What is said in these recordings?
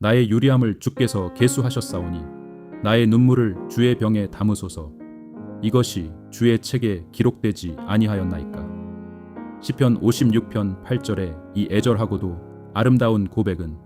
나의 유리함을 주께서 계수하셨사오니 나의 눈물을 주의 병에 담으소서. 이것이 주의 책에 기록되지 아니하였나이까. 시편 56편 8절의 이 애절하고도 아름다운 고백은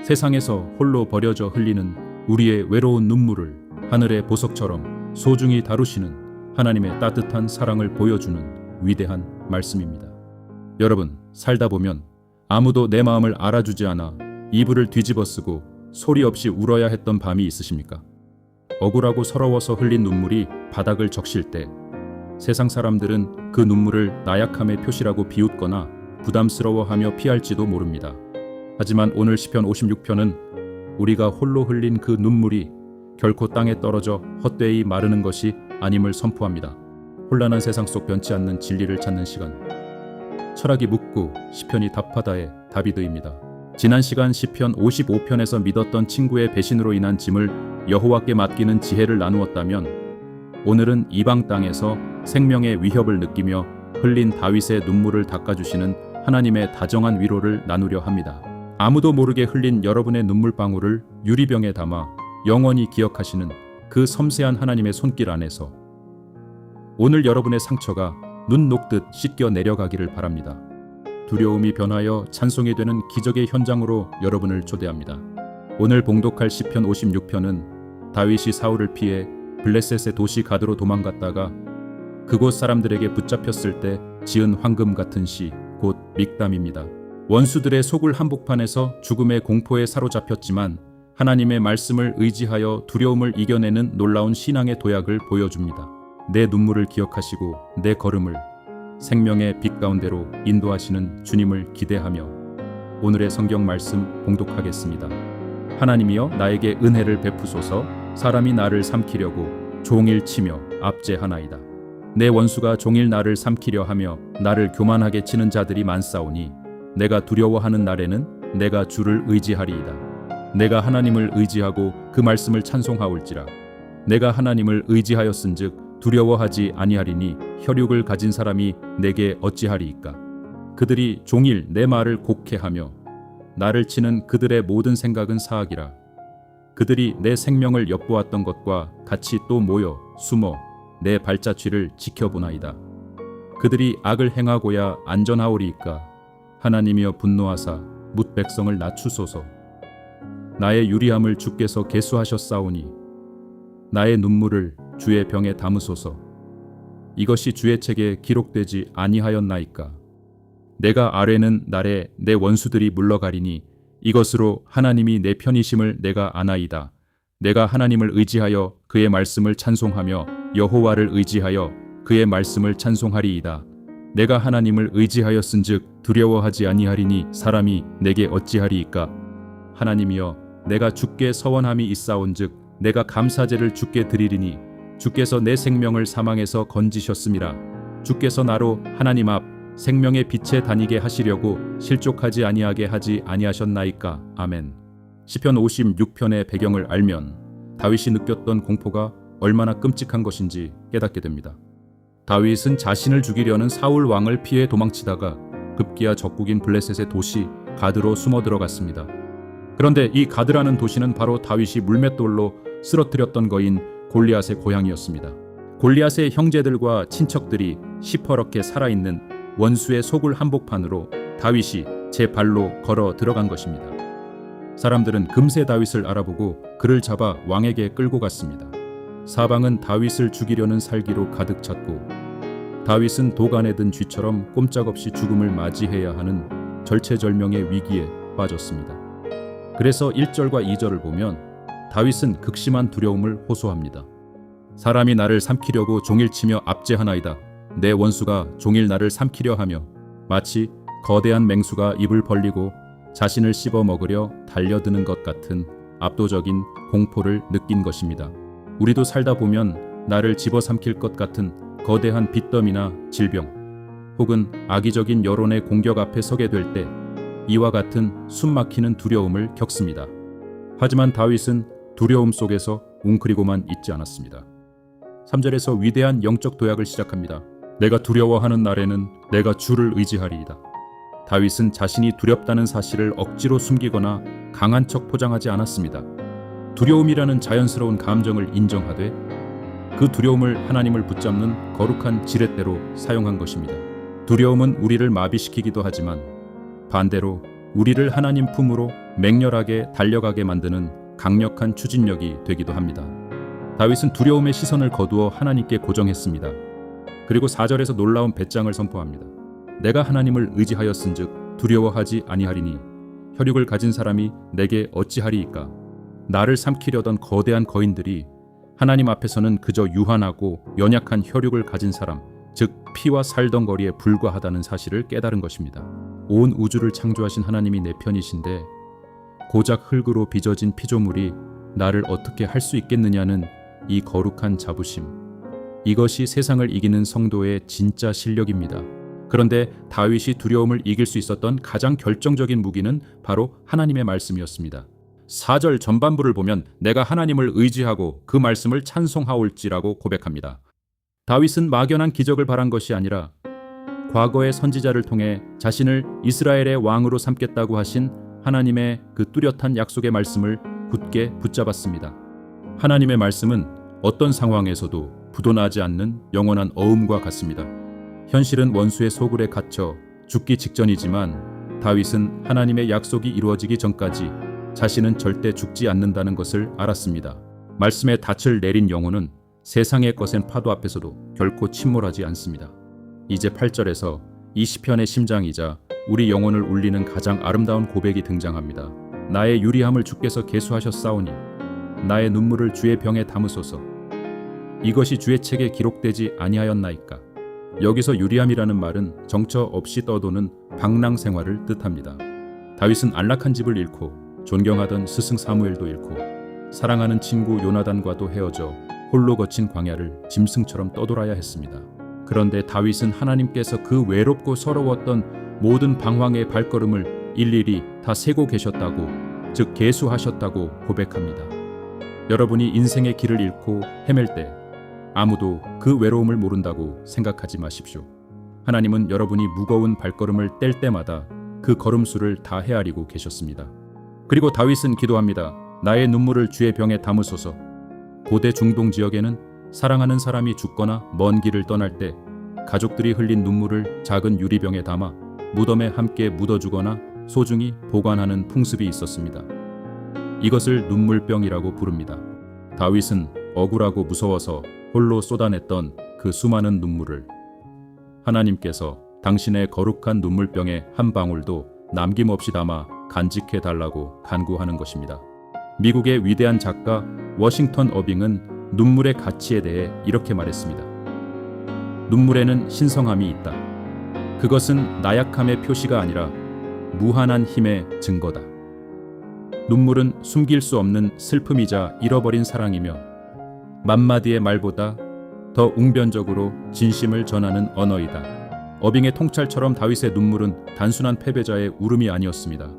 세상에서 홀로 버려져 흘리는 우리의 외로운 눈물을 하늘의 보석처럼 소중히 다루시는 하나님의 따뜻한 사랑을 보여주는 위대한 말씀입니다. 여러분, 살다 보면 아무도 내 마음을 알아주지 않아 이불을 뒤집어 쓰고 소리 없이 울어야 했던 밤이 있으십니까? 억울하고 서러워서 흘린 눈물이 바닥을 적실 때 세상 사람들은 그 눈물을 나약함의 표시라고 비웃거나 부담스러워하며 피할지도 모릅니다. 하지만 오늘 시편 56편은 우리가 홀로 흘린 그 눈물이 결코 땅에 떨어져 헛되이 마르는 것이 아님을 선포합니다. 혼란한 세상 속 변치 않는 진리를 찾는 시간, 철학이 묻고 시편이 답하다의 다비드입니다. 지난 시간 시편 55편에서 믿었던 친구의 배신으로 인한 짐을 여호와께 맡기는 지혜를 나누었다면, 오늘은 이방 땅에서 생명의 위협을 느끼며 흘린 다윗의 눈물을 닦아주시는 하나님의 다정한 위로를 나누려 합니다. 아무도 모르게 흘린 여러분의 눈물방울을 유리병에 담아 영원히 기억하시는 그 섬세한 하나님의 손길 안에서 오늘 여러분의 상처가 눈 녹듯 씻겨 내려가기를 바랍니다. 두려움이 변하여 찬송이 되는 기적의 현장으로 여러분을 초대합니다. 오늘 봉독할 시편 56편은 다윗이 사울을 피해 블레셋의 도시 가드로 도망갔다가 그곳 사람들에게 붙잡혔을 때 지은 황금 같은 시, 곧 믹담입니다. 원수들의 소굴 한복판에서 죽음의 공포에 사로잡혔지만 하나님의 말씀을 의지하여 두려움을 이겨내는 놀라운 신앙의 도약을 보여줍니다. 내 눈물을 기억하시고 내 걸음을 생명의 빛 가운데로 인도하시는 주님을 기대하며 오늘의 성경 말씀 봉독하겠습니다. 하나님이여 나에게 은혜를 베푸소서. 사람이 나를 삼키려고 종일 치며 압제하나이다. 내 원수가 종일 나를 삼키려 하며 나를 교만하게 치는 자들이 많사오니 내가 두려워하는 날에는 내가 주를 의지하리이다. 내가 하나님을 의지하고 그 말씀을 찬송하올지라. 내가 하나님을 의지하였은즉 두려워하지 아니하리니 혈육을 가진 사람이 내게 어찌하리이까. 그들이 종일 내 말을 곡해하며 나를 치는 그들의 모든 생각은 사악이라. 그들이 내 생명을 엿보았던 것과 같이 또 모여 숨어 내 발자취를 지켜보나이다. 그들이 악을 행하고야 안전하오리이까. 하나님이여 분노하사 뭇 백성을 낮추소서. 나의 유리함을 주께서 계수하셨사오니 나의 눈물을 주의 병에 담으소서. 이것이 주의 책에 기록되지 아니하였나이까. 내가 아뢰는 날에 내 원수들이 물러가리니 이것으로 하나님이 내 편이심을 내가 아나이다. 내가 하나님을 의지하여 그의 말씀을 찬송하며 여호와를 의지하여 그의 말씀을 찬송하리이다. 내가 하나님을 의지하였은즉 두려워하지 아니하리니 사람이 내게 어찌하리이까. 하나님이여 내가 주께 서원함이 있사온즉 내가 감사제를 주께 드리리니 주께서 내 생명을 사망에서 건지셨음이라. 주께서 나로 하나님 앞 생명의 빛에 다니게 하시려고 실족하지 아니하게 하지 아니하셨나이까. 아멘. 시편 56편의 배경을 알면 다윗이 느꼈던 공포가 얼마나 끔찍한 것인지 깨닫게 됩니다. 다윗은 자신을 죽이려는 사울 왕을 피해 도망치다가 급기야 적국인 블레셋의 도시 가드로 숨어 들어갔습니다. 그런데 이 가드라는 도시는 바로 다윗이 물맷돌로 쓰러뜨렸던 거인 골리앗의 고향이었습니다. 골리앗의 형제들과 친척들이 시퍼렇게 살아있는 원수의 소굴 한복판으로 다윗이 제 발로 걸어 들어간 것입니다. 사람들은 금세 다윗을 알아보고 그를 잡아 왕에게 끌고 갔습니다. 사방은 다윗을 죽이려는 살기로 가득 찼고 다윗은 도간에 든 쥐처럼 꼼짝없이 죽음을 맞이해야 하는 절체절명의 위기에 빠졌습니다. 그래서 1절과 2절을 보면 다윗은 극심한 두려움을 호소합니다. 사람이 나를 삼키려고 종일치며 압제하나이다. 내 원수가 종일 나를 삼키려 하며 마치 거대한 맹수가 입을 벌리고 자신을 씹어 먹으려 달려드는 것 같은 압도적인 공포를 느낀 것입니다. 우리도 살다 보면 나를 집어삼킬 것 같은 거대한 빚더미나 질병 혹은 악의적인 여론의 공격 앞에 서게 될 때 이와 같은 숨막히는 두려움을 겪습니다. 하지만 다윗은 두려움 속에서 웅크리고만 있지 않았습니다. 3절에서 위대한 영적 도약을 시작합니다. 내가 두려워하는 날에는 내가 주를 의지하리이다. 다윗은 자신이 두렵다는 사실을 억지로 숨기거나 강한 척 포장하지 않았습니다. 두려움이라는 자연스러운 감정을 인정하되 그 두려움을 하나님을 붙잡는 거룩한 지렛대로 사용한 것입니다. 두려움은 우리를 마비시키기도 하지만 반대로 우리를 하나님 품으로 맹렬하게 달려가게 만드는 강력한 추진력이 되기도 합니다. 다윗은 두려움의 시선을 거두어 하나님께 고정했습니다. 그리고 4절에서 놀라운 배짱을 선포합니다. 내가 하나님을 의지하였은즉 두려워하지 아니하리니 혈육을 가진 사람이 내게 어찌하리이까. 나를 삼키려던 거대한 거인들이 하나님 앞에서는 그저 유한하고 연약한 혈육을 가진 사람, 즉 피와 살덩거리에 불과하다는 사실을 깨달은 것입니다. 온 우주를 창조하신 하나님이 내 편이신데 고작 흙으로 빚어진 피조물이 나를 어떻게 할 수 있겠느냐는 이 거룩한 자부심. 이것이 세상을 이기는 성도의 진짜 실력입니다. 그런데 다윗이 두려움을 이길 수 있었던 가장 결정적인 무기는 바로 하나님의 말씀이었습니다. 4절 전반부를 보면 내가 하나님을 의지하고 그 말씀을 찬송하올지라고 고백합니다. 다윗은 막연한 기적을 바란 것이 아니라 과거의 선지자를 통해 자신을 이스라엘의 왕으로 삼겠다고 하신 하나님의 그 뚜렷한 약속의 말씀을 굳게 붙잡았습니다. 하나님의 말씀은 어떤 상황에서도 부도나지 않는 영원한 어음과 같습니다. 현실은 원수의 소굴에 갇혀 죽기 직전이지만 다윗은 하나님의 약속이 이루어지기 전까지 자신은 절대 죽지 않는다는 것을 알았습니다. 말씀의 닻을 내린 영혼은 세상의 거센 파도 앞에서도 결코 침몰하지 않습니다. 이제 8절에서 이 시편의 심장이자 우리 영혼을 울리는 가장 아름다운 고백이 등장합니다. 나의 유리함을 주께서 계수하셨사오니 나의 눈물을 주의 병에 담으소서. 이것이 주의 책에 기록되지 아니하였나이까. 여기서 유리함이라는 말은 정처 없이 떠도는 방랑 생활을 뜻합니다. 다윗은 안락한 집을 잃고 존경하던 스승 사무엘도 잃고 사랑하는 친구 요나단과도 헤어져 홀로 거친 광야를 짐승처럼 떠돌아야 했습니다. 그런데 다윗은 하나님께서 그 외롭고 서러웠던 모든 방황의 발걸음을 일일이 다 세고 계셨다고, 즉 계수하셨다고 고백합니다. 여러분이 인생의 길을 잃고 헤맬 때 아무도 그 외로움을 모른다고 생각하지 마십시오. 하나님은 여러분이 무거운 발걸음을 뗄 때마다 그 걸음수를 다 헤아리고 계셨습니다. 그리고 다윗은 기도합니다. 나의 눈물을 주의 병에 담으소서. 고대 중동 지역에는 사랑하는 사람이 죽거나 먼 길을 떠날 때 가족들이 흘린 눈물을 작은 유리병에 담아 무덤에 함께 묻어주거나 소중히 보관하는 풍습이 있었습니다. 이것을 눈물병이라고 부릅니다. 다윗은 억울하고 무서워서 홀로 쏟아냈던 그 수많은 눈물을 하나님께서 당신의 거룩한 눈물병에 한 방울도 남김없이 담아 간직해 달라고 간구하는 것입니다. 미국의 위대한 작가 워싱턴 어빙은 눈물의 가치에 대해 이렇게 말했습니다. 눈물에는 신성함이 있다. 그것은 나약함의 표시가 아니라 무한한 힘의 증거다. 눈물은 숨길 수 없는 슬픔이자 잃어버린 사랑이며 만마디의 말보다 더 웅변적으로 진심을 전하는 언어이다. 어빙의 통찰처럼 다윗의 눈물은 단순한 패배자의 울음이 아니었습니다.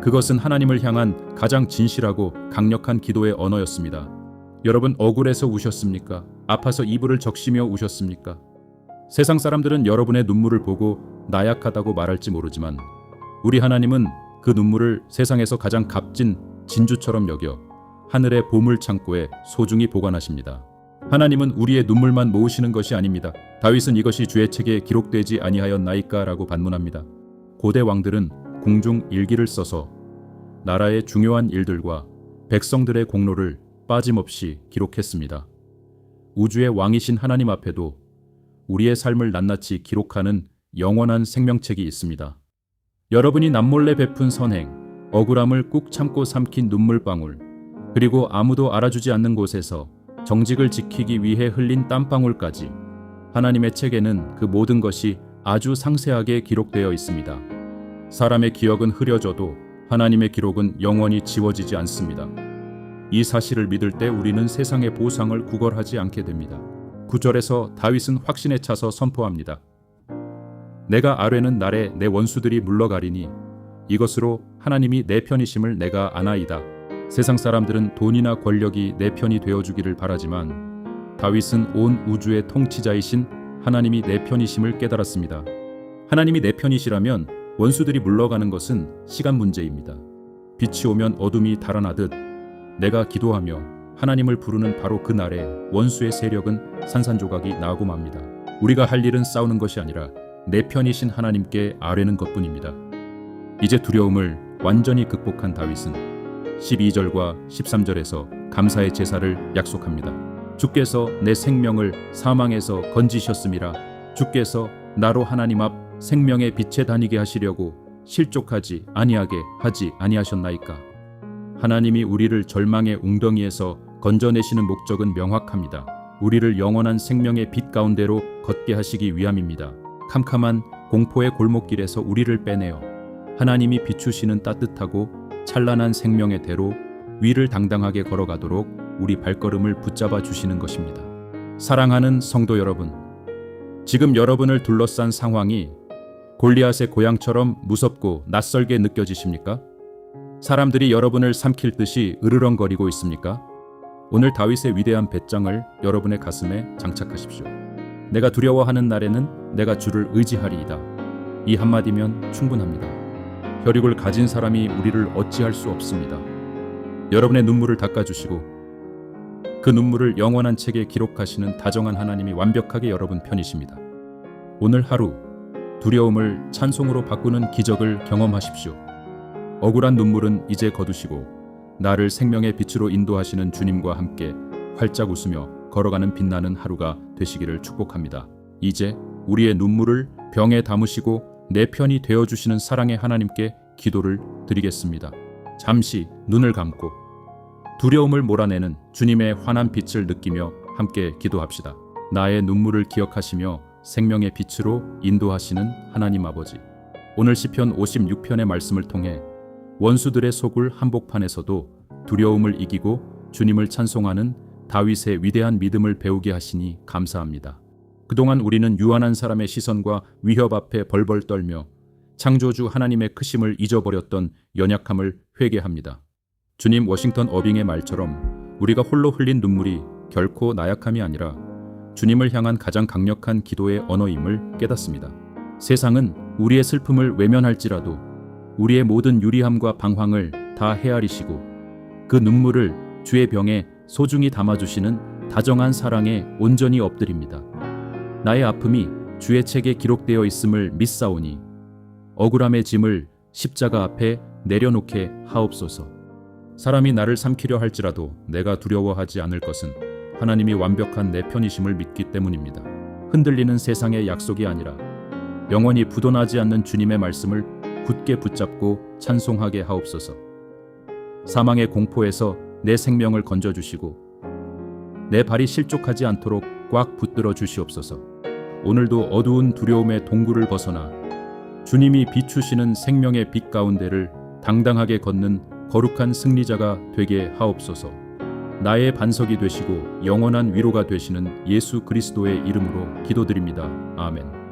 그것은 하나님을 향한 가장 진실하고 강력한 기도의 언어였습니다. 여러분 억울해서 우셨습니까? 아파서 이불을 적시며 우셨습니까? 세상 사람들은 여러분의 눈물을 보고 나약하다고 말할지 모르지만 우리 하나님은 그 눈물을 세상에서 가장 값진 진주처럼 여겨 하늘의 보물 창고에 소중히 보관하십니다. 하나님은 우리의 눈물만 모으시는 것이 아닙니다. 다윗은 이것이 주의 책에 기록되지 아니하였나이까 라고 반문합니다. 고대 왕들은 궁중 일기를 써서 나라의 중요한 일들과 백성들의 공로를 빠짐없이 기록했습니다. 우주의 왕이신 하나님 앞에도 우리의 삶을 낱낱이 기록하는 영원한 생명책이 있습니다. 여러분이 남몰래 베푼 선행, 억울함을 꾹 참고 삼킨 눈물방울, 그리고 아무도 알아주지 않는 곳에서 정직을 지키기 위해 흘린 땀방울까지 하나님의 책에는 그 모든 것이 아주 상세하게 기록되어 있습니다. 사람의 기억은 흐려져도 하나님의 기록은 영원히 지워지지 않습니다. 이 사실을 믿을 때 우리는 세상의 보상을 구걸하지 않게 됩니다. 9절에서 다윗은 확신에 차서 선포합니다. 내가 아뢰는 날에 내 원수들이 물러가리니 이것으로 하나님이 내 편이심을 내가 아나이다. 세상 사람들은 돈이나 권력이 내 편이 되어주기를 바라지만 다윗은 온 우주의 통치자이신 하나님이 내 편이심을 깨달았습니다. 하나님이 내 편이시라면 원수들이 물러가는 것은 시간 문제입니다. 빛이 오면 어둠이 달아나듯 내가 기도하며 하나님을 부르는 바로 그 날에 원수의 세력은 산산조각이 나고 맙니다. 우리가 할 일은 싸우는 것이 아니라 내 편이신 하나님께 아뢰는 것뿐입니다. 이제 두려움을 완전히 극복한 다윗은 12절과 13절에서 감사의 제사를 약속합니다. 주께서 내 생명을 사망에서 건지셨음이라. 주께서 나로 하나님 앞 생명의 빛에 다니게 하시려고 실족하지 아니하게 하지 아니하셨나이까. 하나님이 우리를 절망의 웅덩이에서 건져내시는 목적은 명확합니다. 우리를 영원한 생명의 빛 가운데로 걷게 하시기 위함입니다. 캄캄한 공포의 골목길에서 우리를 빼내어 하나님이 비추시는 따뜻하고 찬란한 생명의 대로 위를 당당하게 걸어가도록 우리 발걸음을 붙잡아 주시는 것입니다. 사랑하는 성도 여러분, 지금 여러분을 둘러싼 상황이 골리앗의 고향처럼 무섭고 낯설게 느껴지십니까? 사람들이 여러분을 삼킬 듯이 으르렁거리고 있습니까? 오늘 다윗의 위대한 배짱을 여러분의 가슴에 장착하십시오. 내가 두려워하는 날에는 내가 주를 의지하리이다. 이 한마디면 충분합니다. 혈육을 가진 사람이 우리를 어찌할 수 없습니다. 여러분의 눈물을 닦아주시고 그 눈물을 영원한 책에 기록하시는 다정한 하나님이 완벽하게 여러분 편이십니다. 오늘 하루 두려움을 찬송으로 바꾸는 기적을 경험하십시오. 억울한 눈물은 이제 거두시고 나를 생명의 빛으로 인도하시는 주님과 함께 활짝 웃으며 걸어가는 빛나는 하루가 되시기를 축복합니다. 이제 우리의 눈물을 병에 담으시고 내 편이 되어주시는 사랑의 하나님께 기도를 드리겠습니다. 잠시 눈을 감고 두려움을 몰아내는 주님의 환한 빛을 느끼며 함께 기도합시다. 나의 눈물을 기억하시며 생명의 빛으로 인도하시는 하나님 아버지, 오늘 시편 56편의 말씀을 통해 원수들의 속을 한복판에서도 두려움을 이기고 주님을 찬송하는 다윗의 위대한 믿음을 배우게 하시니 감사합니다. 그동안 우리는 유한한 사람의 시선과 위협 앞에 벌벌 떨며 창조주 하나님의 크심을 잊어버렸던 연약함을 회개합니다. 주님, 워싱턴 어빙의 말처럼 우리가 홀로 흘린 눈물이 결코 나약함이 아니라 주님을 향한 가장 강력한 기도의 언어임을 깨닫습니다. 세상은 우리의 슬픔을 외면할지라도 우리의 모든 유리함과 방황을 다 헤아리시고 그 눈물을 주의 병에 소중히 담아주시는 다정한 사랑에 온전히 엎드립니다. 나의 아픔이 주의 책에 기록되어 있음을 믿사오니 억울함의 짐을 십자가 앞에 내려놓게 하옵소서. 사람이 나를 삼키려 할지라도 내가 두려워하지 않을 것은 하나님이 완벽한 내 편이심을 믿기 때문입니다. 흔들리는 세상의 약속이 아니라 영원히 부도나지 않는 주님의 말씀을 굳게 붙잡고 찬송하게 하옵소서. 사망의 공포에서 내 생명을 건져주시고 내 발이 실족하지 않도록 꽉 붙들어 주시옵소서. 오늘도 어두운 두려움의 동굴을 벗어나 주님이 비추시는 생명의 빛 가운데를 당당하게 걷는 거룩한 승리자가 되게 하옵소서. 나의 반석이 되시고 영원한 위로가 되시는 예수 그리스도의 이름으로 기도드립니다. 아멘.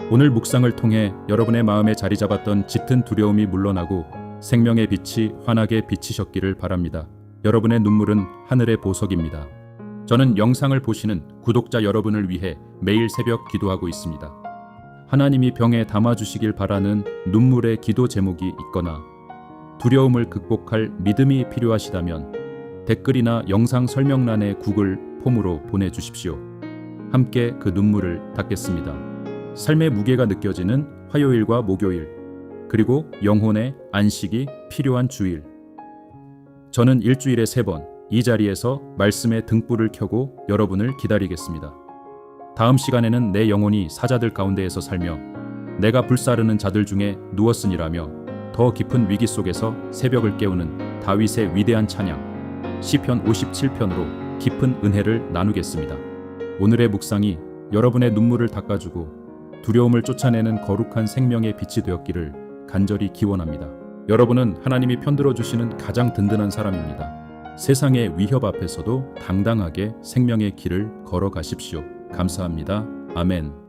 오늘 묵상을 통해 여러분의 마음에 자리 잡았던 짙은 두려움이 물러나고 생명의 빛이 환하게 비치셨기를 바랍니다. 여러분의 눈물은 하늘의 보석입니다. 저는 영상을 보시는 구독자 여러분을 위해 매일 새벽 기도하고 있습니다. 하나님이 병에 담아주시길 바라는 눈물의 기도 제목이 있거나 두려움을 극복할 믿음이 필요하시다면 댓글이나 영상 설명란에 구글 폼으로 보내주십시오. 함께 그 눈물을 닦겠습니다. 삶의 무게가 느껴지는 화요일과 목요일, 그리고 영혼의 안식이 필요한 주일. 저는 일주일에 3번 이 자리에서 말씀의 등불을 켜고 여러분을 기다리겠습니다. 다음 시간에는 내 영혼이 사자들 가운데에서 살며 내가 불사르는 자들 중에 누웠으니라며 더 깊은 위기 속에서 새벽을 깨우는 다윗의 위대한 찬양 시편 57편으로 깊은 은혜를 나누겠습니다. 오늘의 묵상이 여러분의 눈물을 닦아주고 두려움을 쫓아내는 거룩한 생명의 빛이 되었기를 간절히 기원합니다. 여러분은 하나님이 편들어 주시는 가장 든든한 사람입니다. 세상의 위협 앞에서도 당당하게 생명의 길을 걸어가십시오. 감사합니다. 아멘.